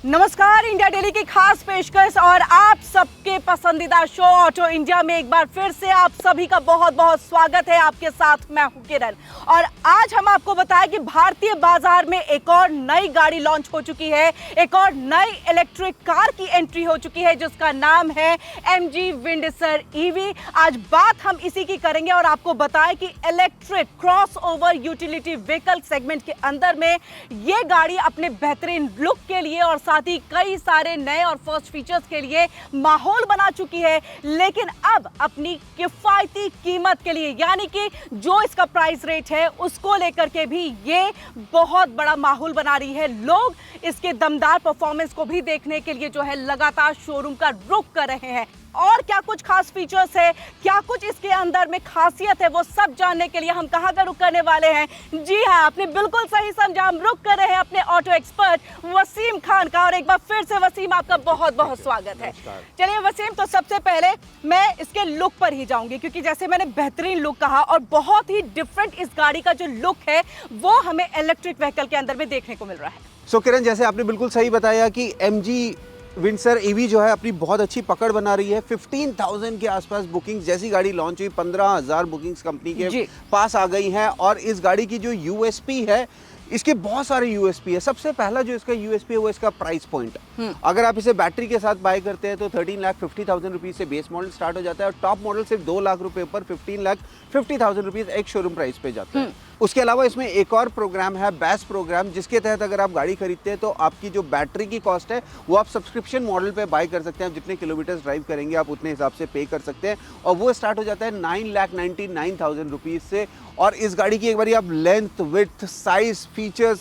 नमस्कार, India daily की खास पेशकश और आप सबके पसंदीदा शो ऑटो इंडिया में एक बार फिर से आप सभी का बहुत बहुत स्वागत है। आपके साथ मैं हूं किरण और आज हम आपको बताएं कि भारतीय बाजार में एक और नई गाड़ी लॉन्च हो चुकी है, एक और नई इलेक्ट्रिक कार की एंट्री हो चुकी है जिसका नाम है MG विंडसर EV। आज बात हम इसी की करेंगे और आपको बताएं कि electric cross over utility vehicle segment के अंदर में ये गाड़ी अपने बेहतरीन लुक के लिए और साथ ही कई सारे नए और फर्स्ट फीचर्स के लिए माहौल बना चुकी है, लेकिन अब अपनी किफायती कीमत के लिए यानी कि जो इसका प्राइस रेट है उसको लेकर के भी ये बहुत बड़ा माहौल बना रही है। लोग इसके दमदार परफॉर्मेंस को भी देखने के लिए जो है लगातार शोरूम का रुख कर रहे हैं। और क्या कुछ खास फीचर्स है, क्या कुछ इसके अंदर में खासियत है, वो सब जानने के लिए हम कहां का रुख करने वाले हैं। जी हां, आपने बिल्कुल सही समझा, हम रुख कर रहे हैं अपने ऑटो एक्सपर्ट वसीम खान का। और एक बार फिर से वसीम, आपका बहुत बहुत स्वागत है। चलिए वसीम, तो सबसे पहले मैं इसके लुक पर ही जाऊंगी क्योंकि जैसे मैंने बेहतरीन लुक कहा और बहुत ही डिफरेंट इस गाड़ी का जो लुक है वो हमें इलेक्ट्रिक व्हीकल के अंदर में देखने को मिल रहा है। किरण, जैसे आपने बिल्कुल सही बताया कि MG विंडसर EV जो है अपनी बहुत अच्छी पकड़ बना रही है। 15,000 के आसपास बुकिंग्स, जैसी गाड़ी लॉन्च हुई 15,000 बुकिंग्स कंपनी के पास आ गई हैं। और इस गाड़ी की जो USP है, इसके बहुत सारे USP है। सबसे पहला जो इसका USP है वो इसका प्राइस पॉइंट। अगर आप इसे बैटरी के साथ बाय करते हैं तो 13,50,000 रुपीज से बेस मॉडल स्टार्ट हो जाता है और टॉप मॉडल सिर्फ 2 लाख रुपए पर 15,50,000 रुपीज एक शोरूम प्राइस पे जाता है। उसके अलावा इसमें एक और प्रोग्राम है, बैस प्रोग्राम, जिसके तहत अगर आप गाड़ी खरीदते हैं तो आपकी जो बैटरी की कॉस्ट है वो आप सब्सक्रिप्शन मॉडल पे बाय कर सकते हैं। आप जितने किलोमीटर ड्राइव करेंगे आप उतने हिसाब से पे कर सकते हैं और वो स्टार्ट हो जाता है 9,99,000 रुपीज से। और इस गाड़ी की एक बार आप लेंथ, विड्थ, साइज, फीचर्स,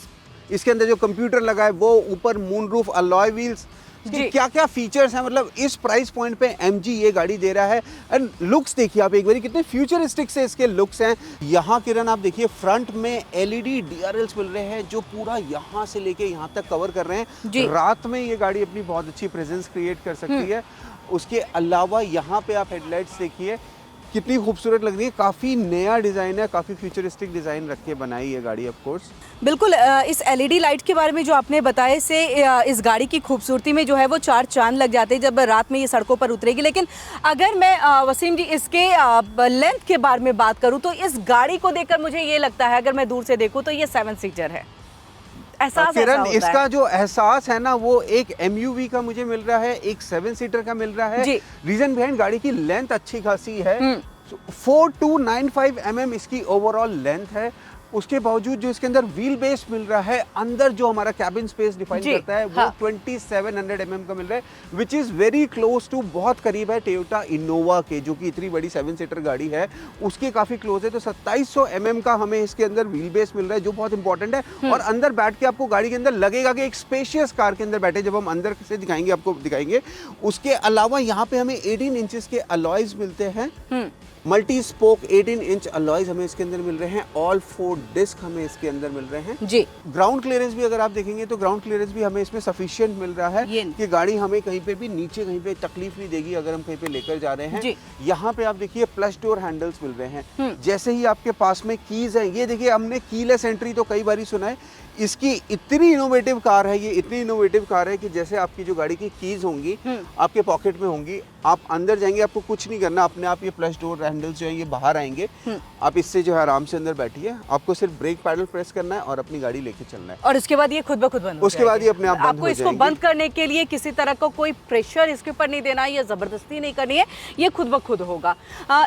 इसके अंदर जो कंप्यूटर लगा है वो, ऊपर मून रूफ, अलॉय व्हील्स, क्या क्या फीचर्स हैं, मतलब इस प्राइस पॉइंट पे MG ये गाड़ी दे रहा है। एंड लुक्स देखिए आप एक बार, कितने फ्यूचरिस्टिक से इसके लुक्स हैं। यहाँ किरण आप देखिए, फ्रंट में LED DRLs मिल रहे हैं जो पूरा यहाँ से लेके यहाँ तक कवर कर रहे हैं। रात में ये गाड़ी अपनी बहुत अच्छी प्रेजेंस क्रिएट कर सकती है। उसके अलावा यहाँ पे आप हेडलाइट्स देखिए कितनी खूबसूरत लग रही है। काफ़ी नया डिज़ाइन है, काफ़ी फ्यूचरिस्टिक डिज़ाइन रख के बनाई है गाड़ी ऑफ कोर्स। बिल्कुल, इस LED लाइट के बारे में जो आपने बताया से इस गाड़ी की खूबसूरती में जो है वो 4 चांद लग जाते हैं जब रात में ये सड़कों पर उतरेगी। लेकिन अगर मैं वसीम जी इसके लेंथ के बारे में बात करूं तो इस गाड़ी को देखकर मुझे ये लगता है, अगर मैं दूर से देखूं तो ये 7 सीटर है। किरण, इसका जो एहसास है ना वो एक MUV का मुझे मिल रहा है, एक 7 सीटर का मिल रहा है। रीजन बिहाइंड गाड़ी की लेंथ अच्छी खासी है। 4295 mm इसकी ओवरऑल लेंथ है। उसके बावजूद जो इसके अंदर व्हील बेस मिल रहा है, अंदर जो हमारा कैबिन स्पेस डिफाइन करता है वो 2700 mm का मिल रहा है, which is very close to, बहुत करीब है टोयोटा इनोवा के, जो कि इतनी बड़ी 7 सीटर गाड़ी है उसके काफी क्लोज है। तो 2700 mm का हमें इसके अंदर व्हील बेस मिल रहा है जो बहुत इंपॉर्टेंट है। और अंदर बैठ के आपको गाड़ी के अंदर लगेगा कि एक स्पेशियस कार के अंदर बैठे, जब हम अंदर से दिखाएंगे आपको दिखाएंगे। उसके अलावा यहाँ पे हमें 18 इंचेस के अलॉयज मिलते हैं, मल्टी स्पोक 18 इंच अलॉयज हमें इसके अंदर मिल रहे हैं। ऑल 4 डिस्क हमें इसके अंदर मिल रहे हैं जी। ग्राउंड क्लियरेंस भी अगर आप देखेंगे तो ग्राउंड क्लियरेंस भी हमें इसमें सफिशिएंट मिल रहा है कि गाड़ी हमें कहीं पे भी नीचे कहीं पे तकलीफ नहीं देगी अगर हम कहीं पे लेकर जा रहे हैं। यहाँ पे आप देखिए प्लस डोर हैंडल्स मिल रहे हैं। जैसे ही आपके पास में कीज है, ये देखिए हमने कीलेस एंट्री तो कई बार सुना है, इसकी इतनी इनोवेटिव कार है, ये इतनी इनोवेटिव कार है कि जैसे आपकी जो गाड़ी की कीज होंगी आपके पॉकेट में होंगी, आप अंदर जाएंगे, आपको कुछ नहीं करना, अपने आप ये प्लस डोर हैंडल्स जो है ये बाहर आएंगे। आप इससे जो है आराम से अंदर बैठिए, आपको सिर्फ ब्रेक पैडल प्रेस करना है और अपनी गाड़ी लेके चलना है और उसके बाद ये खुद ब खुद बंद हो उसके बाद ये अपने आप बंद आपको इसको बंद करने के लिए किसी तरह का कोई प्रेशर इसके ऊपर नहीं देना है या जबरदस्ती नहीं करनी है, ये खुद ब खुद होगा।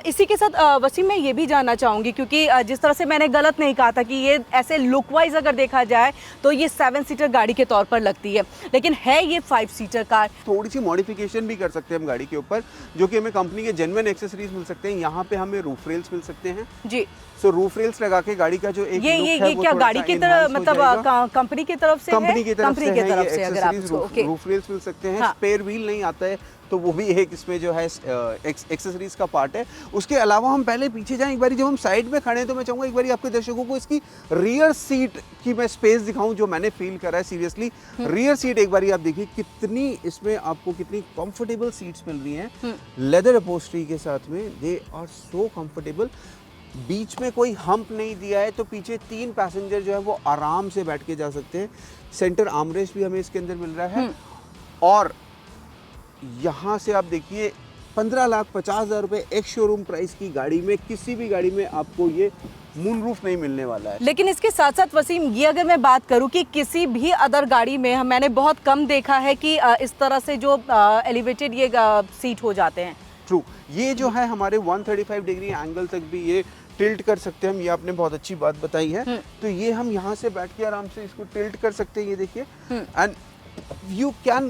इसी के साथ वसीम, मैं ये भी जानना चाहूंगी क्योंकि जिस तरह से मैंने गलत नहीं कहा था कि ये ऐसे लुक वाइज अगर देखा जाए तो ये 7 सीटर गाड़ी के तौर पर लगती है, लेकिन है ये 5 सीटर कार। थोड़ी सी मॉडिफिकेशन भी कर सकते हैं हम गाड़ी के ऊपर, जो कि हमें कंपनी के जेन्युइन एक्सेसरीज मिल सकते हैं। यहाँ पे हमें रूफ रेल्स मिल सकते हैं जी। सो रूफ रेल्स लगा के गाड़ी का जो एक ये लुक है ये क्या गाड़ी की तरफ, मतलब कंपनी की तरफ से कंपनी की तरफ से अगर आप रूफ रेल्स मिल सकते हैं। स्पेयर व्हील नहीं आता है तो वो भी एक इसमें जो है एक्सेसरीज का पार्ट है। उसके अलावा हम पहले पीछे जाएं एक बारी, जब हम साइड में खड़े हैं तो मैं चाहूँगा एक बारी आपके दर्शकों को इसकी रियर सीट की मैं स्पेस दिखाऊं जो मैंने फील करा है। सीरियसली रियर सीट एक बारी आप देखिए कितनी इसमें आपको कितनी कंफर्टेबल सीट्स मिल रही हैं लेदर अपहोल्स्ट्री के साथ में, दे आर सो कंफर्टेबल। बीच में कोई हम्प नहीं दिया है, तो पीछे 3 पैसेंजर जो है वो आराम से बैठ के जा सकते हैं। सेंटर आर्मरेस्ट भी हमें इसके अंदर मिल रहा है। और यहाँ से आप देखिए 15,50,000 रुपए एक शोरूम प्राइस की गाड़ी में, किसी भी गाड़ी में आपको ये मून रूफ नहीं मिलने वाला है। लेकिन इसके साथ साथ वसीम, ये अगर मैं बात करूं कि किसी भी अदर गाड़ी में मैंने बहुत कम देखा है कि इस तरह से जो एलिवेटेड ये सीट हो जाते हैं। ट्रू, ये जो है हमारे 135 डिग्री एंगल तक भी ये टिल्ट कर सकते हैं हम, ये आपने बहुत अच्छी बात बताई है। तो ये हम यहाँ से बैठ के आराम से इसको टिल्ट कर सकते हैं, ये देखिए। And you can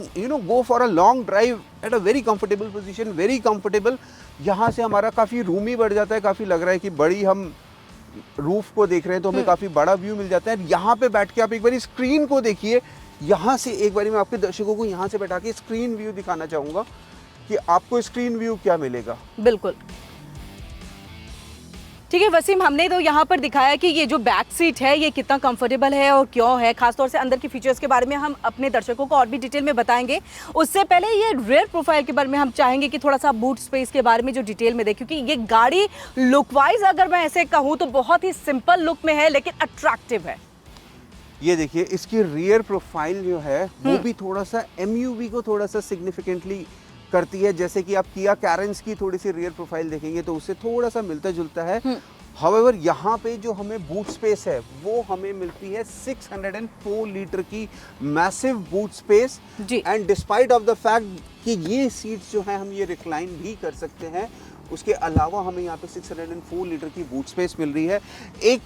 go for a long drive at a very comfortable position, very comfortable। यहाँ से हमारा काफ़ी रूम ही बढ़ जाता है, काफ़ी लग रहा है कि बड़ी हम रूफ को देख रहे हैं तो हमें काफ़ी बड़ा व्यू मिल जाता है। यहाँ पे बैठ के आप एक बार स्क्रीन को देखिए, यहाँ से एक बार मैं आपके दर्शकों को यहाँ से बैठा के स्क्रीन व्यू दिखाना चाहूँगा कि आपको स्क्रीन व्यू क्या मिलेगा। बिल्कुल ठीक है वसीम, हमने तो यहाँ पर दिखाया कि ये जो बैक सीट है ये कितना कंफर्टेबल है और क्यों है, खासतौर से अंदर की फीचर्स के बारे में हम अपने दर्शकों को और भी डिटेल में बताएंगे। उससे पहले ये रियर प्रोफाइल के बारे में हम चाहेंगे कि थोड़ा सा बूट स्पेस के बारे में जो डिटेल में दें, क्योंकि ये गाड़ी लुक वाइज अगर मैं ऐसे कहूँ तो बहुत ही सिंपल लुक में है लेकिन अट्रैक्टिव है। ये देखिए इसकी रियर प्रोफाइल जो है वो भी थोड़ा सा एमयूवी को थोड़ा सा सिग्निफिकेंटली करती है। जैसे कि आप किया कैरेंस की थोड़ी सी रियर प्रोफाइल देखेंगे तो उससे थोड़ा सा मिलता जुलता है। हाउएवर यहाँ पे जो हमें बूट स्पेस है वो हमें मिलती है 604 लीटर की massive boot space. And despite of the fact कि ये सीट्स जो है हम ये रिक्लाइन भी कर सकते हैं, उसके अलावा हमें यहाँ पे 604 लीटर की बूट स्पेस मिल रही है। एक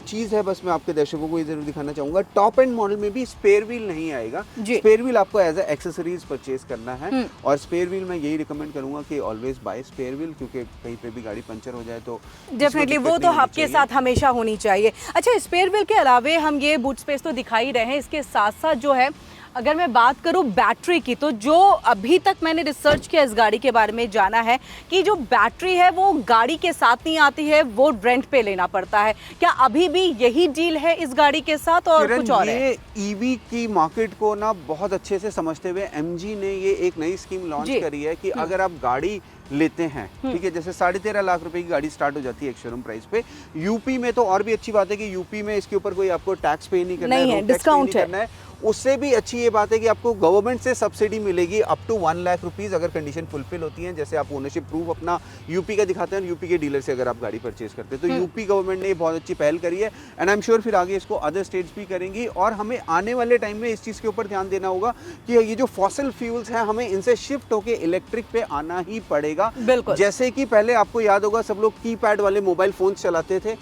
चीज़ है बस मैं आपके दर्शकों को ये जरूर दिखाना चाहूँगा, टॉप एंड मॉडल में भी स्पेयर व्हील नहीं आएगा। स्पेयर व्हील आपको एज ए एक्सेसरीज परचेज करना है। और स्पेयर व्हील मैं यही रिकमेंड करूँगा कि ऑलवेज बाय स्पेयर व्हील, क्योंकि कहीं पे भी गाड़ी पंचर हो जाए तो डेफिनेटली वो तो आपके साथ हमेशा होनी चाहिए। अच्छा, स्पेयर व्हील के अलावा हम ये बूट स्पेस तो दिखा ही रहे हैं, इसके साथ साथ जो है अगर मैं बात करूं बैटरी की, तो जो अभी तक मैंने रिसर्च किया इस गाड़ी के बारे में जाना है कि जो बैटरी है वो गाड़ी के साथ नहीं आती है, वो रेंट पे लेना पड़ता है। क्या अभी भी यही डील है इस गाड़ी के साथ और कुछ और है? ईवी की मार्केट को ना बहुत अच्छे से समझते हुए एमजी ने ये एक नई स्कीम लॉन्च करी है कि अगर आप गाड़ी लेते हैं, ठीक है, जैसे 13.5 लाख रुपए की गाड़ी स्टार्ट हो जाती है एक शोरूम प्राइस पे। यूपी में तो और भी अच्छी बात है कि यूपी में इसके ऊपर कोई आपको टैक्स पे नहीं करना है, डिस्काउंट है। उससे भी अच्छी ये बात है कि आपको गवर्नमेंट से सब्सिडी मिलेगी अप टू 1 लाख रुपीज़ अगर कंडीशन फुलफिल होती है। जैसे आप ओनरशिप प्रूफ अपना यूपी का दिखाते हैं, यूपी के डीलर से अगर आप गाड़ी परचेज करते हैं तो यूपी गवर्नमेंट ने बहुत अच्छी पहल करी है। एंड आई एम श्योर फिर आगे इसको अदर स्टेट्स भी करेंगी। और हमें आने वाले टाइम में इस चीज़ के ऊपर ध्यान देना होगा कि ये जो फॉसिल फ्यूल्स हैं हमें इनसे शिफ्ट होकर इलेक्ट्रिक पे आना ही पड़ेगा। जैसे कि पहले आपको याद होगा सब लोग कीपैड वाले मोबाइल फोन चलाते थे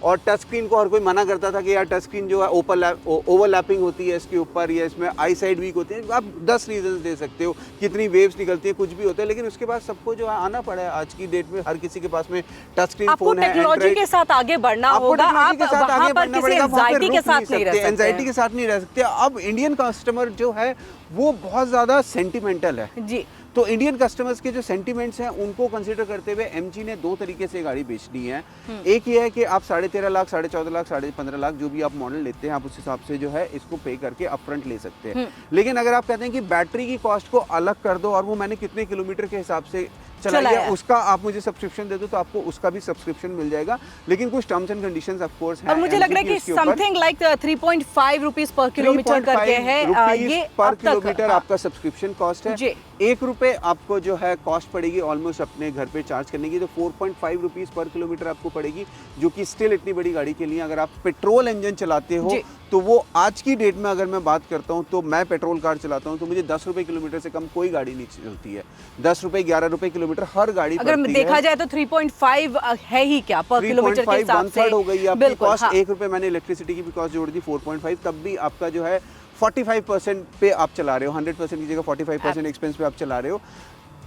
और टच स्क्रीन को हर कोई मना करता था कि यार टच स्क्रीन जो है ओवरलैपिंग होती है इसके ऊपर, या इसमें आई साइड वीक होते हैं। आप 10 रीजन दे सकते हो, कितनी वेव्स निकलती है, कुछ भी होता है, लेकिन उसके बाद सबको जो है आना पड़ा है। आज की डेट में हर किसी के पास में टच स्क्रीन फोन है। टेक्नोलॉजी के साथ आगे बढ़ना होगा, आप वहां पर किसी एंजाइटी के साथ नहीं रह सकते। एंजाइटी के साथ नहीं रह सकते। अब इंडियन कस्टमर जो है वो बहुत ज्यादा सेंटिमेंटल है जी। तो इंडियन कस्टमर्स के जो सेंटिमेंट्स हैं उनको कंसीडर करते हुए एमजी ने 2 तरीके से गाड़ी बेचनी है। एक ये है कि आप 13.5 लाख, 14.5 लाख, 15.5 लाख जो भी आप मॉडल लेते हैं आप उस हिसाब से जो है इसको पे करके अपफ्रंट ले सकते हैं। लेकिन अगर आप कहते हैं कि बैटरी की कॉस्ट को अलग कर दो और वो मैंने कितने किलोमीटर के हिसाब से चलाया उसका आप मुझे सब्सक्रिप्शन दे दो तो आपको उसका भी सब्सक्रिप्शन मिल जाएगा। लेकिन कुछ terms and conditions of course हैं। और मुझे लग रहा है कि समथिंग लाइक 3.5 रुपीस पर किलोमीटर करके है ये पर किलोमीटर आपका सब्सक्रिप्शन कॉस्ट है। 1 रुपए आपको जो है कॉस्ट पड़ेगी ऑलमोस्ट अपने घर पे चार्ज करने की, तो 4.5 रुपीस पर किलोमीटर आपको पड़ेगी, जो कि स्टिल इतनी बड़ी गाड़ी के लिए अगर आप पेट्रोल इंजन चलाते हो तो वो आज की डेट में अगर मैं बात करता हूँ तो मैं पेट्रोल कार चलाता हूँ तो मुझे 10 रुपए किलोमीटर से कम कोई गाड़ी नहीं चलती है। 10 रुपए 11 रुपए किलोमीटर हर गाड़ी अगर देखा जाए तो 3.5 है ही क्या पर किलोमीटर के हिसाब से हो गई आपकी कॉस्ट। 1 रुपए मैंने इलेक्ट्रिसिटी की भी कॉस्ट जोड़ दी 4.5, तब भी आपका जो है 45% पे आप चला रहे हो, 100% की जगह 45% एक्सपेंस पे आप चला रहे हो।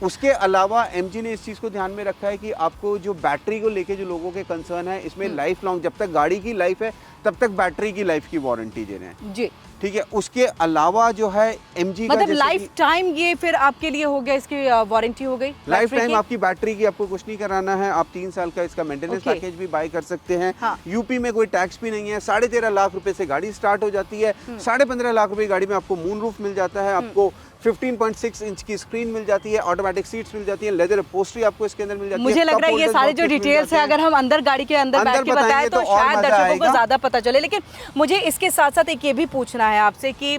उसके अलावा एमजी ने इस चीज़ को ध्यान में रखा है कि आपको जो बैटरी को लेके जो लोगों के कंसर्न है इसमें लाइफ लॉन्ग, जब तक गाड़ी की लाइफ है तब तक बैटरी की लाइफ की वारंटी दे रहे हैं जी। ठीक है। उसके अलावा जो है MG का मतलब लाइफ टाइम ये फिर आपके लिए हो गया, इसकी वारंटी हो गई लाइफ टाइम आपकी बैटरी की, आपको कुछ नहीं कराना है। आप 3 साल का इसका मेंटेनेंस पैकेज भी बाय कर सकते हैं। हाँ। यूपी में कोई टैक्स भी नहीं है। 13.5 लाख रुपए से गाड़ी स्टार्ट हो जाती है। 15.5 लाख रुपए गाड़ी में आपको मून रूफ मिल जाता है, आपको 15.6 इंच की स्क्रीन मिल जाती है, ऑटोमेटिक सीट्स मिल जाती है, लेदर अपहोल्स्ट्री आपको इसके अंदर मिल जाती है। मुझे लग रहा है ये सारे जो डिटेल्स है अगर हम अंदर गाड़ी के अंदर बैठ के बताएं तो शायद दर्शकों को ज्यादा पता चले। लेकिन मुझे इसके साथ साथ एक ये भी पूछना है आपसे कि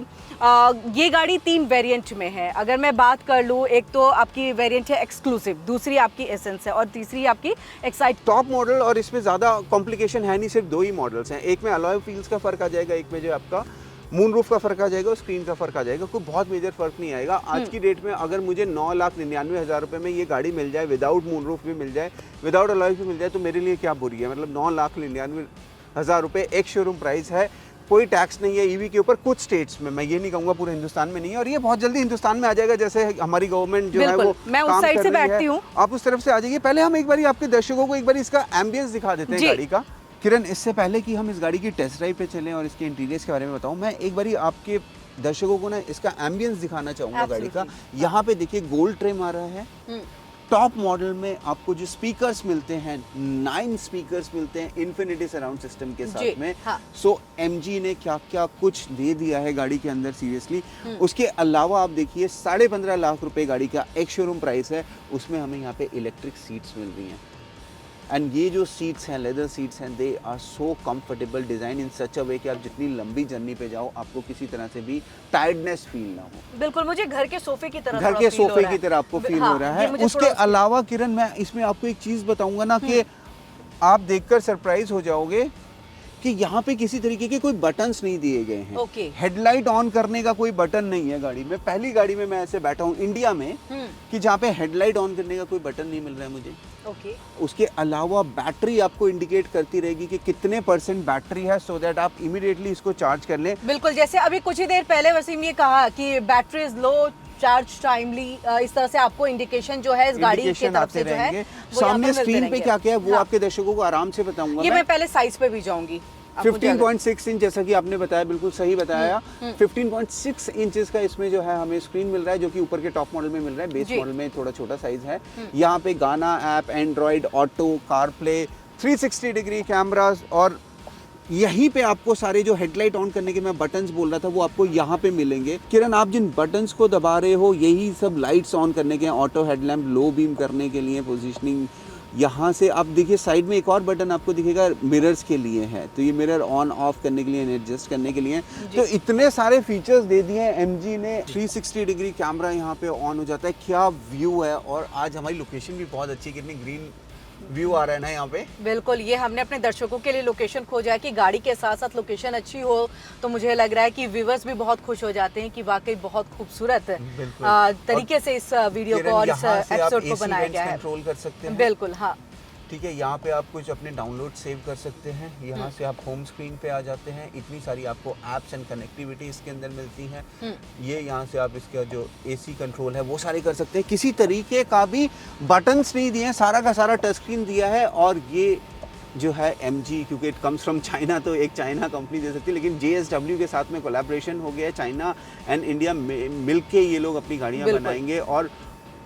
ये गाड़ी 3 वेरिएंट में है। अगर मैं बात कर लूँ, एक तो आपकी वेरिएंट है एक्सक्लूसिव, दूसरी आपकी एसेंस है और तीसरी आपकी एक्साइट टॉप मॉडल। और इसमें ज़्यादा कॉम्प्लिकेशन है नहीं, सिर्फ 2 ही मॉडल्स हैं। एक में अलॉय व्हील्स का फ़र्क आ जाएगा, एक में जो आपका मून रूफ का फ़र्क आ जाएगा और स्क्रीन का फ़र्क आ जाएगा। कोई बहुत मेजर फ़र्क नहीं आएगा। आज की डेट में अगर मुझे 9,99,000 रुपये में ये गाड़ी मिल जाए, विदाउट मून रूफ भी मिल जाए, विदाउट अलॉय भी मिल जाए, तो मेरे लिए क्या बुरी है। मतलब 9,99,000 रुपये एक शोरूम प्राइस है, कोई टैक्स नहीं है ईवी के ऊपर। कुछ स्टेट्स में, मैं ये नहीं कहूँगा पूरे हिंदुस्तान में नहीं है, और ये बहुत जल्दी हिंदुस्तान में आ जाएगा। जैसे हमारी गवर्नमेंट जो है वो मैं उस साइड से बैठती हूँ, आप उस तरफ से आ जाइए। पहले हम एक बार आपके दर्शकों को एक बार इसका एम्बियंस दिखा देते हैं गाड़ी का। किरण, इससे पहले कि हम इस गाड़ी की टेस्ट ड्राइव पे चलें और इसके इंटीरियर्स के बारे में बताऊं, मैं एक बारी आपके दर्शकों को ना इसका एम्बियंस दिखाना चाहूँगा गाड़ी का। यहाँ पे देखिए गोल्ड ट्रिम आ रहा है। टॉप मॉडल में आपको जो स्पीकर्स मिलते हैं, 9 स्पीकर्स मिलते हैं इन्फिनिटी सराउंड सिस्टम के साथ में। सो MG ने क्या क्या कुछ दे दिया है गाड़ी के अंदर, सीरियसली। उसके अलावा आप देखिए 15.5 लाख रुपए गाड़ी का एक शोरूम प्राइस है, उसमें हमें यहाँ पे इलेक्ट्रिक सीट्स मिल रही हैं। एंड ये जो सीट्स हैं, लेदर सीट्स हैं, they are so comfortable, design in such a way कि आप जितनी लंबी जर्नी पे जाओ आपको किसी तरह से भी टायर्डनेस फील ना हो। बिल्कुल, मुझे घर के सोफे की तरह आपको फील हो रहा है। उसके अलावा किरण, मैं इसमें आपको एक चीज बताऊंगा ना कि आप देखकर सरप्राइज हो जाओगे कि यहाँ पे किसी तरीके के कोई बटन्स नहीं दिए गए हैं। हेडलाइट ऑन करने का कोई बटन नहीं है गाड़ी में। पहली गाड़ी में मैं ऐसे बैठा हूँ इंडिया में कि जहाँ पे हेडलाइट ऑन करने का कोई बटन नहीं मिल रहा है मुझे। उसके अलावा बैटरी आपको इंडिकेट करती रहेगी कि कितने % बैटरी है, सो दैट आप इमीडिएटली इसको चार्ज कर लें। बिल्कुल, जैसे अभी कुछ ही देर पहले वसीम ये कहा कि battery is low, charge timely, इस तरह से आपको इंडिकेशन जो है इस गाड़ी की तरफ से जो है सामने स्क्रीन पे क्या क्या है वो आपके दर्शकों को आराम से बताऊंगा। ये मैं पहले साइज पे भी जाऊंगी। 15.6 इंच, जैसा कि आपने बताया, बिल्कुल सही बताया। 15.6 इंचेस का इसमें जो है हमें स्क्रीन मिल रहा है, जो कि ऊपर के टॉप मॉडल में मिल रहा है। बेस मॉडल में थोड़ा छोटा साइज है। यहाँ पे गाना app, Android auto, CarPlay, 360 degree cameras, और यहीं पे आपको सारे जो हेडलाइट ऑन करने के मैं बटन्स बोल रहा था वो आपको यहाँ पे मिलेंगे। किरण, आप जिन बटन्स को दबा रहे हो यही सब लाइट्स ऑन करने के हैं, ऑटो हेडलैम्प, लो बीम करने के लिए, पोजीशनिंग। यहाँ से आप देखिए साइड में एक और बटन आपको दिखेगा, मिरर्स के लिए है, तो ये मिरर ऑन ऑफ करने के लिए, एडजस्ट करने के लिए। तो इतने सारे फीचर्स दे दिए हैं MG ने। 360 डिग्री कैमरा यहाँ पे ऑन हो जाता है। क्या व्यू है, और आज हमारी लोकेशन भी बहुत अच्छी, कितनी ग्रीन व्यू आ रहा है ना यहाँ पे। बिल्कुल, ये हमने अपने दर्शकों के लिए लोकेशन खोजा है कि गाड़ी के साथ साथ लोकेशन अच्छी हो, तो मुझे लग रहा है कि व्यूअर्स भी बहुत खुश हो जाते हैं कि वाकई बहुत खूबसूरत तरीके से इस वीडियो को और इस एपिसोड को बनाया गया है। कंट्रोल कर सकते हैं। बिल्कुल, हाँ ठीक है। यहाँ पे आप कुछ अपने डाउनलोड सेव कर सकते हैं। यहाँ से आप होम स्क्रीन पे आ जाते हैं। इतनी सारी आपको एप्स एंड कनेक्टिविटी इसके अंदर मिलती हैं। ये यहाँ से आप इसका जो AC कंट्रोल है वो सारे कर सकते हैं। किसी तरीके का भी बटन्स नहीं दिए हैं, सारा का सारा टच स्क्रीन दिया है। और ये जो है MG, क्योंकि इट कम्स फ्रॉम चाइना, तो एक चाइना कंपनी दे सकती है, लेकिन JSW के साथ में कोलैबोरेशन हो गया है। चाइना एंड इंडिया मिल के ये लोग अपनी गाड़ियाँ बनाएंगे और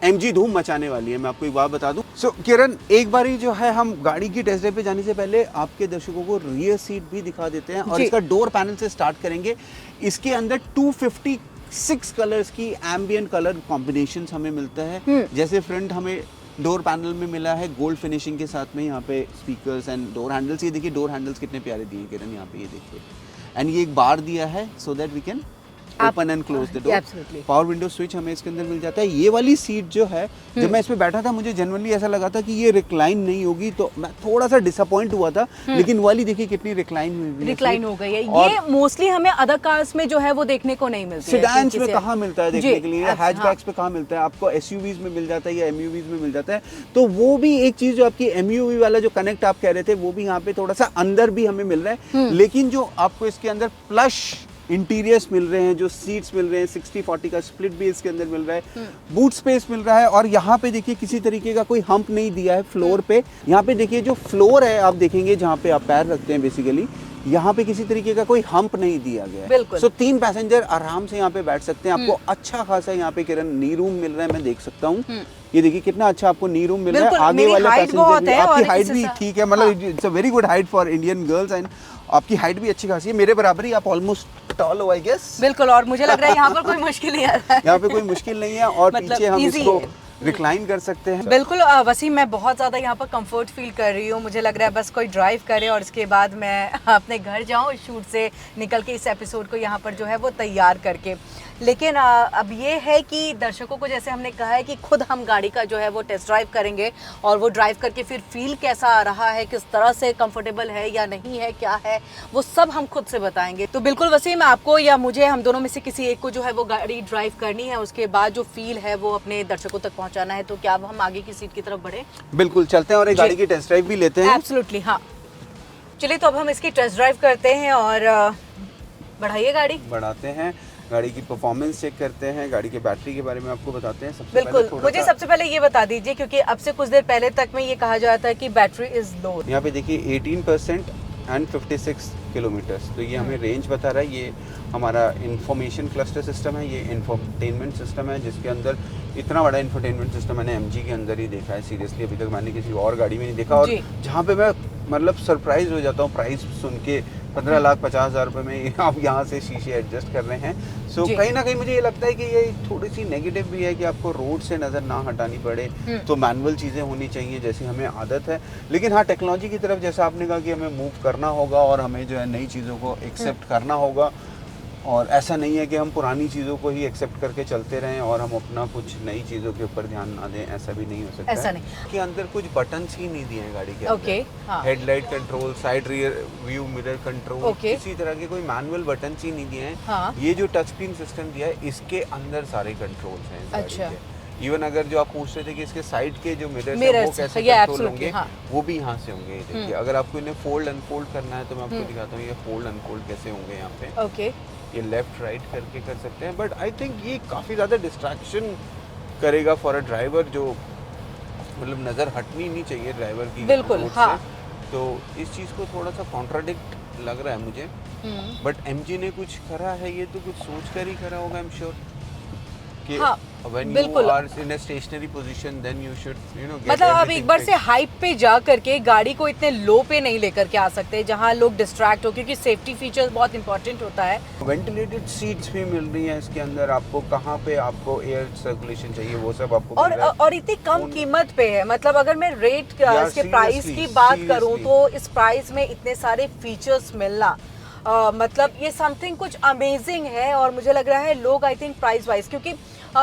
MG धूम मचाने वाली है। मैं आपको एक बात बता दूं। सो किरण, एक बारी जो है हम गाड़ी की टेस्ट ड्राइव पे जाने से पहले आपके दर्शकों को रियर सीट भी दिखा देते हैं और इसका डोर पैनल से स्टार्ट करेंगे। इसके अंदर 256 कलर्स की एम्बिएंट कलर कॉम्बिनेशंस हमें मिलता है। जैसे फ्रंट हमें डोर पैनल में मिला है गोल्ड फिनिशिंग के साथ में, यहाँ पे स्पीकर्स एंड डोर हैंडल्स। ये देखिए डोर हैंडल्स कितने प्यारे दिए हैं किरण, यहाँ पे ये देखिए। एंड ये एक बार दिया है so that we can open and close the door. Power window switch हमें इसके अंदर मिल जाता है। ये वाली सीट जो है, जब मैं इसमें बैठा था मुझे जनरली ऐसा लगा था कि ये रिक्लाइन नहीं होगी, तो मैं थोड़ा सा डिसअपॉइंट हुआ था। लेकिन वाली देखिए कितनी रिक्लाइन हो गई है। ये मोस्टली हमें अदर कार्स में जो है वो देखने को नहीं मिलती है। सेडान्स में कहाँ मिलता है देखने के लिए, हैचबैक्स पे कहाँ मिलता है, आपको SUVs में मिल जाता है या MUVs में मिल जाता है। तो वो भी एक चीज जो आपकी MUV वाला जो कनेक्ट आप कह रहे थे, वो भी यहाँ पे थोड़ा सा अंदर भी हमें मिल रहा है। लेकिन जो आपको इसके अंदर प्लश इंटीरियर्स मिल रहे हैं, जो सीट्स मिल रहे हैं, 60-40 का स्प्लिट भी इसके अंदर मिल रहा है, बूट स्पेस मिल रहा है। और यहाँ पे देखिए किसी तरीके का कोई हम्प नहीं दिया है फ्लोर पे। यहाँ पे देखिए जो फ्लोर है आप देखेंगे जहाँ पे आप पैर रखते हैं, बेसिकली यहाँ पे किसी तरीके का कोई हम्प नहीं दिया गया है। सो 3 पैसेंजर आराम से यहाँ पे बैठ सकते हैं। आपको अच्छा खासा यहाँ पे किरण नी रूम मिल रहा है, मैं देख सकता हूँ। ये देखिए कितना अच्छा आपको नी रूम मिल रहा है। आगे वाले पैसेंजर भी, आपकी हाइट भी ठीक है, मतलब it's a very good height for Indian girls and आपकी हाइट भी अच्छी खासी है, मेरे बराबर ही, आप ऑलमोस्ट टॉल हो आई गेस। बिल्कुल, और मुझे लग रहा है यहाँ पर कोई मुश्किल नहीं आ रहा है। यहाँ पे कोई मुश्किल नहीं है और मतलब पीछे हम इसको रिक्लाइन कर सकते हैं। बिल्कुल वसीम, मैं बहुत ज़्यादा यहाँ पर कंफर्ट फील कर रही हूँ। मुझे लग रहा है बस कोई ड्राइव करे और इसके बाद मैं अपने घर जाऊँ शूट से निकल के इस एपिसोड को यहाँ पर जो है वो तैयार करके। लेकिन अब ये है कि दर्शकों को, जैसे हमने कहा है कि खुद हम गाड़ी का जो है वो टेस्ट ड्राइव करेंगे और वो ड्राइव करके फिर फील कैसा आ रहा है, किस तरह से कंफर्टेबल है या नहीं है, क्या है, वो सब हम खुद से बताएंगे। तो बिल्कुल वसीम, आपको या मुझे, हम दोनों में से किसी एक को जो है वो गाड़ी ड्राइव करनी है, उसके बाद जो फील है वो अपने दर्शकों तक पहुंचाना है। तो क्या अब हम आगे की सीट की तरफ बढ़े? बिल्कुल, चलते हैं और एक गाड़ी की टेस्ट ड्राइव भी लेते हैं। एब्सोल्युटली, हाँ। चलिए तो अब हम इसकी टेस्ट ड्राइव करते हैं और बढ़ाइए गाड़ी। बढ़ाते हैं, गाड़ी की परफॉर्मेंस चेक करते हैं, गाड़ी के बैटरी के बारे में आपको बताते हैं। बिल्कुल, मुझे सबसे पहले ये बता दीजिए, क्योंकि अब से कुछ देर पहले तक में ये कहा जाता है कि बैटरी इज लो। यहाँ पे देखिए 18% एंड 56 किलोमीटर्स, तो ये हमें रेंज बता रहा है। ये हमारा इंफॉर्मेशन क्लस्टर सिस्टम है, ये इंफोटेनमेंट सिस्टम है, जिसके अंदर इतना बड़ा इंफोटेनमेंट सिस्टम मैंने एमजी के अंदर ही देखा है। सीरियसली अभी तक मैंने किसी और गाड़ी में नहीं देखा। और जहाँ पे मैं मतलब सरप्राइज हो जाता हूँ प्राइस सुन के, 15,50,000 रुपये में आप यहाँ से शीशे एडजस्ट कर रहे हैं। सो कहीं ना कहीं मुझे ये लगता है कि ये थोड़ी सी नेगेटिव भी है कि आपको रोड से नज़र ना हटानी पड़े, तो मैनुअल चीज़ें होनी चाहिए जैसी हमें आदत है। लेकिन हाँ, टेक्नोलॉजी की तरफ जैसा आपने कहा कि हमें मूव करना होगा और हमें जो है नई चीज़ों को एक्सेप्ट करना होगा। और ऐसा नहीं है कि हम पुरानी चीज़ों को ही एक्सेप्ट करके चलते रहें और हम अपना कुछ नई चीज़ों के ऊपर ध्यान ना दें, ऐसा भी नहीं हो सकता। ऐसा नहीं के अंदर कुछ बटन्स ही नहीं दिए हैं गाड़ी के अंदर। Headlight control, side rear view mirror control, किसी तरह के कोई मैनुअल बटन्स ही नहीं दिए हैं। ये जो टच स्क्रीन सिस्टम दिया है, इसके अंदर सारे कंट्रोल्स हैं। अच्छा, इवन अगर जो आप पूछ रहे थे कि इसके साइड के जो मिरर्स हैं वो कैसे कंट्रोल होंगे, वो भी यहाँ से होंगे। देखिए, अगर आपको इन्हें फोल्ड अनफोल्ड करना है तो मैं आपको दिखाता हूँ ये फोल्ड अनफोल्ड कैसे होंगे यहाँ पे। ये लेफ्ट राइट करके कर सकते हैं। बट आई थिंक ये काफ़ी ज़्यादा डिस्ट्रैक्शन करेगा फॉर अ ड्राइवर, जो मतलब नज़र हटनी नहीं चाहिए ड्राइवर की। बिल्कुल, हाँ। तो इस चीज़ को थोड़ा सा कॉन्ट्राडिक्ट लग रहा है मुझे। बट एमजी ने कुछ करा है, ये तो कुछ सोच कर ही करा होगा, आई एम श्योर। हाँ, when you are in a stationary position then you should get मतलब आप एक बार से हाइप पे जा करके गाड़ी को इतने लो पे नहीं लेकर के आ सकते जहां लोग डिस्ट्रैक्ट हो, क्योंकि सेफ्टी फीचर्स बहुत इंपॉर्टेंट होता है। वेंटिलेटेड सीट्स भी मिल रही हैं इसके अंदर, आपको कहां पे आपको एयर सर्कुलेशन चाहिए वो सब आपको और इतनी कम कीमत पे है। मतलब अगर मैं रेट इसके प्राइस की बात करूं तो इस प्राइस में इतने सारे फीचर्स मिलना मतलब ये समथिंग कुछ अमेजिंग है। और मुझे लग रहा है लोग, आई थिंक प्राइस वाइज, क्योंकि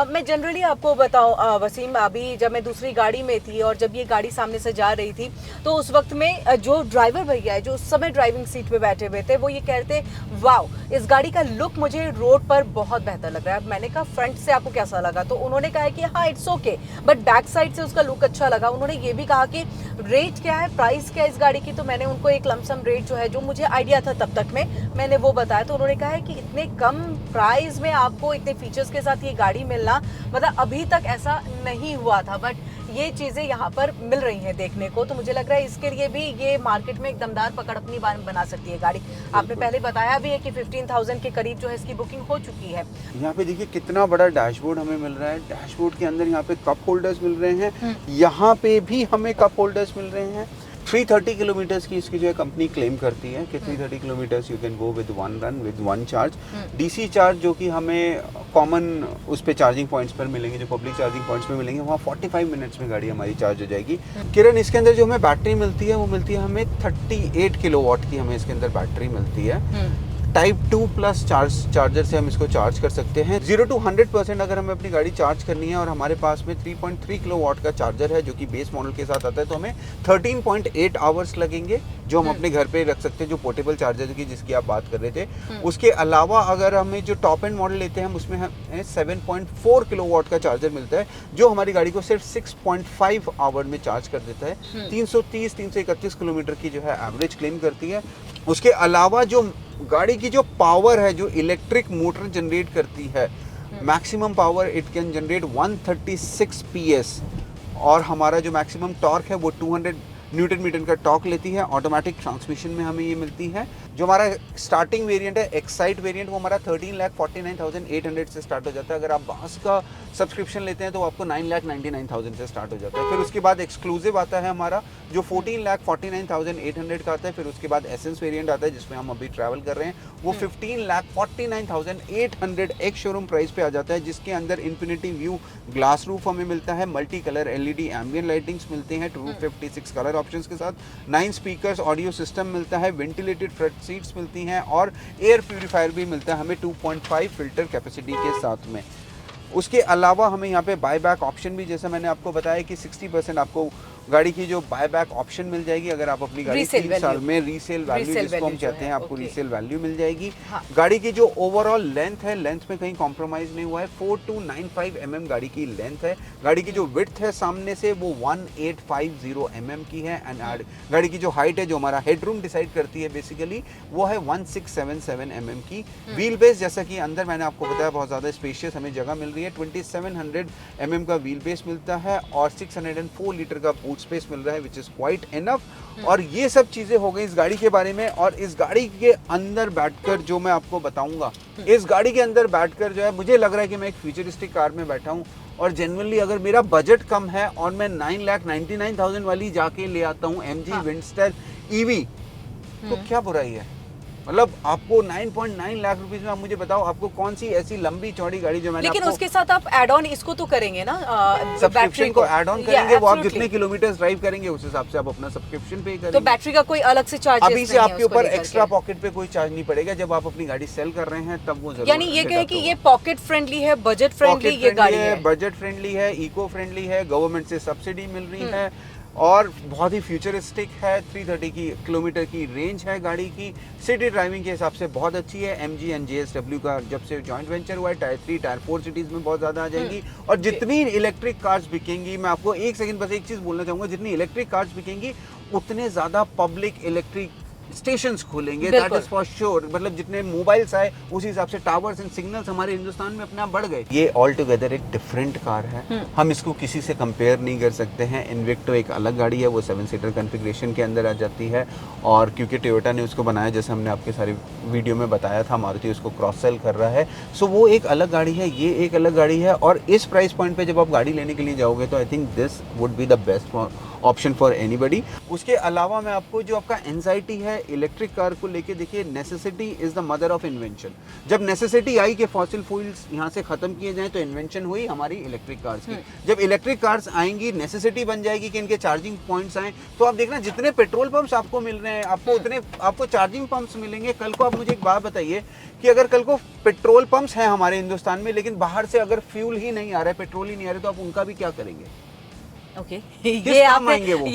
मैं जनरली आपको बताऊं वसीम, अभी जब मैं दूसरी गाड़ी में थी और जब ये गाड़ी सामने से जा रही थी तो उस वक्त में जो ड्राइवर भैया है जो उस समय ड्राइविंग सीट पे बैठे हुए थे, वो ये कहते वाओ, इस गाड़ी का लुक मुझे रोड पर बहुत बेहतर लग रहा है। मैंने कहा फ्रंट से आपको कैसा लगा, तो उन्होंने कहा कि हाँ it's okay, but back side से उसका लुक अच्छा लगा। उन्होंने ये भी कहा कि रेट क्या है, प्राइस क्या है इस गाड़ी की, तो मैंने उनको एक लमसम रेट जो है, जो मुझे आइडिया था तब तक में, मैंने वो बताया। तो उन्होंने कहा है कि इतने कम प्राइस में आपको इतने फीचर्स के साथ ये गाड़ी मिलना, मतलब अभी तक ऐसा नहीं हुआ था, बट ये चीज़ें यहाँ पर मिल रही हैं देखने को। तो मुझे लग रहा है इसके लिए भी ये मार्केट में एक दमदार पकड़ अपनी बना सकती है गाड़ी। आपने पहले बताया भी है कि 15,000 के करीब जो है इसकी बुकिंग हो चुकी है। यहाँ पे देखिए कितना बड़ा डैशबोर्ड हमें मिल रहा है। डैशबोर्ड के अंदर यहाँ पे कप होल्डर्स मिल रहे हैं, यहाँ पे भी हमें कप होल्डर्स मिल रहे हैं। 330 किलोमीटर्स की इसकी जो है कंपनी क्लेम करती है कि 330 kilometres you can go with one run with one charge. DC charge जो कि हमें कॉमन उस पे चार्जिंग पॉइंट्स पर मिलेंगे, जो पब्लिक चार्जिंग पॉइंट्स पे मिलेंगे, वहाँ 45 मिनट्स में गाड़ी हमारी चार्ज हो जाएगी। किरण, इसके अंदर जो हमें बैटरी मिलती है वो मिलती है हमें 38 किलोवाट की हमें इसके अंदर बैटरी मिलती है। टाइप 2 प्लस चार्जर से हम इसको चार्ज कर सकते हैं। 0 to 100% अगर हमें अपनी गाड़ी चार्ज करनी है और हमारे पास में 3.3 किलोवाट का चार्जर है जो कि बेस मॉडल के साथ आता है, तो हमें 13.8 आवर्स लगेंगे, जो हम अपने घर पे रख सकते हैं, जो पोर्टेबल चार्जर की जिसकी आप बात कर रहे थे। उसके अलावा अगर हमें जो टॉप एंड मॉडल लेते हैं हम, उसमें हमें 7.4 किलोवाट का चार्जर मिलता है, जो हमारी गाड़ी को सिर्फ 6.5 आवर में चार्ज कर देता है। 331 किलोमीटर की जो है एवरेज क्लेम करती है। उसके अलावा जो गाड़ी की जो पावर है, जो इलेक्ट्रिक मोटर जनरेट करती है, maximum power it can generate 136 PS, और हमारा जो मैक्सिमम टॉर्क है वो न्यूटन मीटर का टॉर्क लेती है। ऑटोमेटिक ट्रांसमिशन में हमें ये मिलती है। जो हमारा स्टार्टिंग वेरिएंट है एक्साइट वेरिएंट, वो हमारा 13,49,800 से स्टार्ट हो जाता है। अगर आप बास का सब्सक्रिप्शन लेते हैं तो आपको 9,99,000 से स्टार्ट हो जाता है। फिर उसके बाद एक्सक्लूसिव आता है हमारा जो 14,49,800 का आता है। फिर उसके बाद एसेंस वेरिएंट आता है जिसमें हम अभी ट्रैवल कर रहे हैं, वो 15,49,800 एक शोरूम प्राइस पे आ जाता है, जिसके अंदर इन्फिनिटी व्यू ग्लास रूफ हमें मिलता है, multi colour LED ambient lightings मिलते हैं 256 कलर ऑप्शंस के साथ, 9 स्पीकर्स ऑडियो सिस्टम मिलता है, वेंटिलेटेड फ्रंट सीट्स मिलती हैं और एयर प्यूरीफायर भी मिलता है हमें 2.5 फिल्टर कैपेसिटी के साथ में। उसके अलावा हमें यहाँ पे बाय बैक ऑप्शन भी, जैसा मैंने आपको बताया कि 60% आपको गाड़ी की जो बाय बैक ऑप्शन मिल जाएगी अगर आप अपनी गाड़ी 3 साल में रीसेल वैल्यू जिसको हम कहते हैं, आपको रीसेल वैल्यू मिल जाएगी। गाड़ी की जो ओवरऑल लेंथ है, लेंथ में कहीं कॉम्प्रोमाइज नहीं हुआ है। 4295 mm गाड़ी की लेंथ है। गाड़ी की जो विड्थ है सामने से वो 1850 mm की है एंड गाड़ी की जो हाइट है, जो हमारा हेडरूम डिसाइड करती है बेसिकली, वो है 1677 mm की। व्हील बेस, जैसा कि अंदर मैंने आपको बताया बहुत ज़्यादा स्पेशियस हमें जगह मिल रही है, 2700 mm का व्हील बेस मिलता है और 604 लीटर का बूट स्पेस मिल रहा है विच इज क्वाइट इनफ। और ये सब चीजें हो गई इस गाड़ी के बारे में। और इस गाड़ी के अंदर बैठकर जो मैं आपको बताऊंगा, इस गाड़ी के अंदर बैठकर जो है मुझे लग रहा है कि मैं एक फ्यूचरिस्टिक कार में बैठा हूँ। और जेन्युइनली अगर मेरा बजट कम है और मैं 9,99,000 वाली जाके ले आता हूँ MG विंडस्टर EV, तो क्या बुराई है? मतलब आपको 9.9 लाख रुपीस में आप मुझे बताओ आपको कौन सी ऐसी लंबी चौड़ी गाड़ी जो मैंने, लेकिन उसके साथ आप एड ऑन इसको तो करेंगे ना, सब्सक्रिप्शन को ऐड ऑन करेंगे, वो आप जितने किलोमीटर ड्राइव करेंगे उस हिसाब से आप अपना सब्सक्रिप्शन पे करेंगे। तो बैटरी का कोई अलग से चार्ज अभी से आपके ऊपर एक्स्ट्रा पॉकेट पे कोई चार्ज नहीं पड़ेगा। जब आप अपनी गाड़ी सेल कर रहे हैं तब वो जरूर, यानी ये कहे कि ये पॉकेट फ्रेंडली है, बजट फ्रेंडली ये गाड़ी है, बजट फ्रेंडली है, इको फ्रेंडली है, गवर्नमेंट से सब्सिडी मिल रही है और बहुत ही फ्यूचरिस्टिक है। 330 की किलोमीटर की रेंज है गाड़ी की। सिटी ड्राइविंग के हिसाब से बहुत अच्छी है। MG एंड JSW का जब से जॉइंट वेंचर हुआ है, टायर 3 टायर 4 सिटीज में बहुत ज़्यादा आ जाएगी। और जितनी इलेक्ट्रिक कार्स बिकेंगी, मैं आपको एक सेकंड बस एक चीज़ बोलना चाहूँगा, जितनी इलेक्ट्रिक कार्स बिकेंगी उतने ज़्यादा पब्लिक इलेक्ट्रिक स्टेशंस खोलेंगे, दैट इज फॉर श्योर। मतलब जितने मोबाइल्स आए उसी हिसाब से टावर्स एंड सिग्नल्स हमारे हिंदुस्तान में अपने आप बढ़ गए। ये ऑल टुगेदर एक डिफरेंट कार है, हम इसको किसी से कंपेयर नहीं कर सकते हैं। इन्विक्टो एक अलग गाड़ी है, वो 7 सीटर कॉन्फ़िगरेशन के अंदर आ जाती है और क्योंकि टोयोटा ने उसको बनाया, जैसे हमने आपके सारी वीडियो में बताया था, मारुति उसको क्रॉस सेल कर रहा है। सो वो एक अलग गाड़ी है, ये एक अलग गाड़ी है। और इस प्राइस पॉइंट पे जब आप गाड़ी लेने के लिए जाओगे तो I think this would be the best option for anybody. उसके अलावा मैं आपको जो आपका एंजाइटी है इलेक्ट्रिक कार को लेके, देखिए necessity is the mother of invention. जब नेसेसिटी आई कि फॉसिल फ्यूल्स यहाँ से खत्म किए जाएं तो इन्वेंशन हुई हमारी इलेक्ट्रिक कार्स की। जब इलेक्ट्रिक कार्स आएंगी नेसेसिटी बन जाएगी कि इनके चार्जिंग पॉइंट्स आए। तो आप देखना जितने पेट्रोल पंप्स आपको मिल रहे हैं आपको उतने आपको चार्जिंग पंप्स मिलेंगे। कल को आप मुझे एक बात बताइए कि अगर कल को पेट्रोल पंप्स हैं हमारे हिंदुस्तान में लेकिन बाहर से अगर फ्यूल ही नहीं आ रहा है, पेट्रोल ही नहीं आ रहा है, तो आप उनका भी क्या करेंगे? ओके ये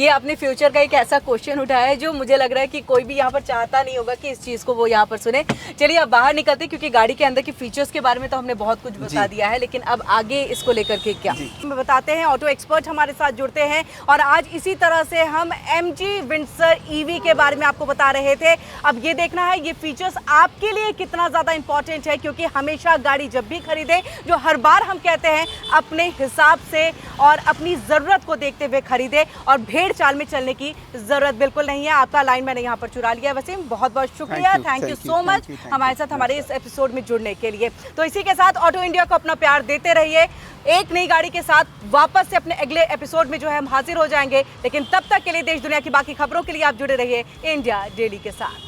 आपने फ्यूचर का एक ऐसा क्वेश्चन उठाया है जो मुझे लग रहा है कि कोई भी यहाँ पर चाहता नहीं होगा कि इस चीज को वो यहाँ पर सुने। चलिए अब बाहर निकलते हैं क्योंकि गाड़ी के अंदर की फीचर्स के बारे में तो हमने बहुत कुछ बता दिया है, लेकिन अब आगे इसको लेकर के क्या हम बताते हैं। ऑटो एक्सपर्ट हमारे साथ जुड़ते हैं और आज इसी तरह से हम MG विंडसर EV के बारे में आपको बता रहे थे। अब ये देखना है ये फीचर्स आपके लिए कितना ज्यादा इंपॉर्टेंट है, क्योंकि हमेशा गाड़ी जब भी खरीदे, जो हर बार हम कहते हैं, अपने हिसाब से और अपनी जरूरत को देखते हुए खरीदे और भेड़ चाल में चलने की जरूरत बिल्कुल नहीं है। आपका लाइन मैंने यहाँ पर चुरा लिया। वसीम बहुत बहुत शुक्रिया, थैंक यू सो मच हमारे साथ हमारे इस एपिसोड में जुड़ने के लिए। तो इसी के साथ ऑटो इंडिया को अपना प्यार देते रहिए। एक नई गाड़ी के साथ वापस से अपने अगले एपिसोड में जो है हम हाजिर हो जाएंगे, लेकिन तब तक के लिए देश दुनिया की बाकी खबरों के लिए आप जुड़े रहिए इंडिया डेली के साथ।